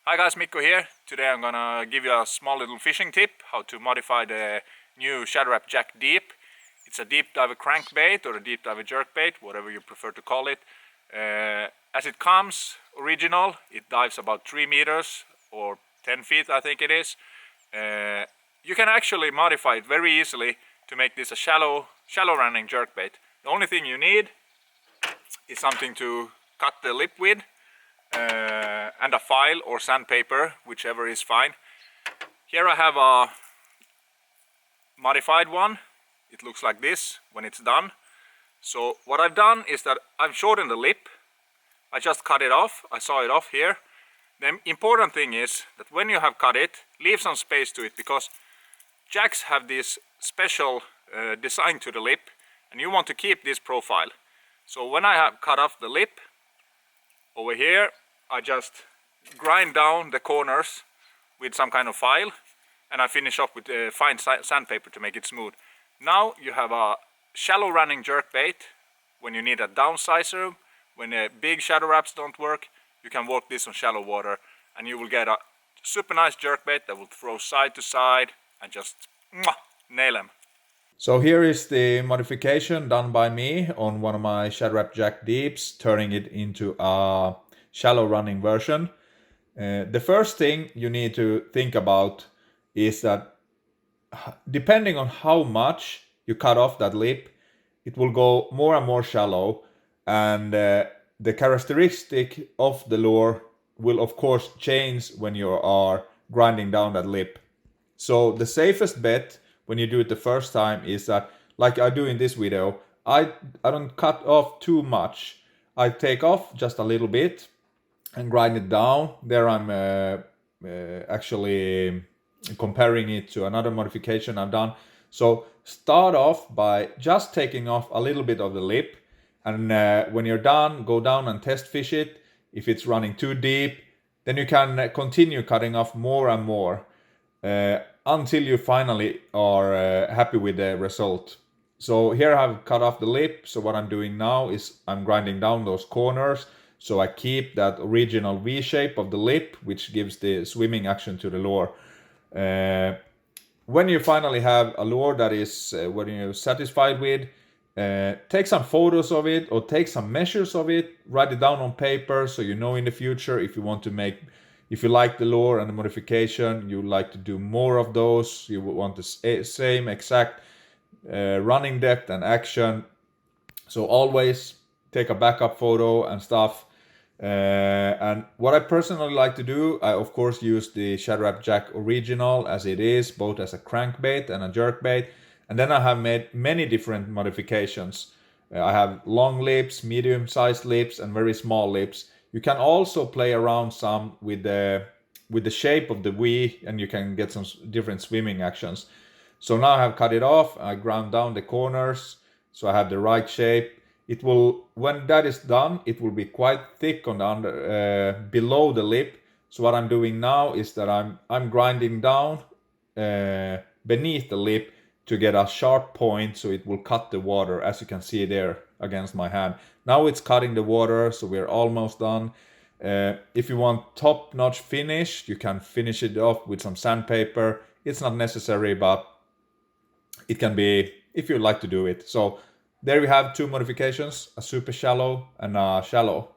Hi guys, Mikko here. Today I'm gonna give you a small little fishing tip how to modify the new Shadow Rap Jack deep. It's a deep diver crankbait or a deep diver jerkbait, whatever you prefer to call it. As it comes original, it dives about 3 meters or 10 feet I think it is. You can actually modify it very easily to make this a shallow running jerkbait. The only thing you need is something to cut the lip with. And a file or sandpaper, whichever is fine. Here I have a modified one. It looks like this when it's done. So what I've done is that I've shortened the lip. I just cut it off. I saw it off here. The important thing is that when you have cut it, leave some space to it, because jacks have this special design to the lip and you want to keep this profile. So when I have cut off the lip over here, I just grind down the corners with some kind of file, and I finish off with fine sandpaper to make it smooth. Now you have a shallow running jerkbait. When you need a downsizer, when big shadow wraps don't work, you can work this on shallow water and you will get a super nice jerkbait that will throw side to side and just nail them. So here is the modification done by me on one of my Shadow Rap Jack deeps, turning it into a shallow running version. The first thing you need to think about is that depending on how much you cut off that lip, it will go more and more shallow, and the characteristic of the lure will of course change when you are grinding down that lip. So the safest bet when you do it the first time is that, like I do in this video, I don't cut off too much. I take off just a little bit and grind it down. There I'm actually comparing it to another modification I've done. So start off by just taking off a little bit of the lip, and when you're done, go down and test fish it. If it's running too deep, then you can continue cutting off more and more until you finally are happy with the result. So here I've cut off the lip. So what I'm doing now is I'm grinding down those corners, so I keep that original V shape of the lip, which gives the swimming action to the lure. When you finally have a lure that is what you're satisfied with, take some photos of it or take some measures of it, write it down on paper so you know in the future if you want to make, if you like the lure and the modification, you like to do more of those, you want the same exact running depth and action. So always take a backup photo and stuff. And what I personally like to do, I of course use the Shadow Rap Jack original as it is, both as a crankbait and a jerkbait. And then I have made many different modifications. I have long lips, medium sized lips and very small lips. You can also play around some with the shape of the V, and you can get some different swimming actions. So now I have cut it off, I ground down the corners so I have the right shape. It will, when that is done, it will be quite thick on the under, below the lip. So what I'm doing now is that I'm grinding down beneath the lip to get a sharp point, so it will cut the water, as you can see there against my hand. Now it's cutting the water, so we're almost done. If you want top-notch finish, you can finish it off with some sandpaper. It's not necessary, but it can be if you like to do it. So there we have two modifications, a super shallow and a shallow.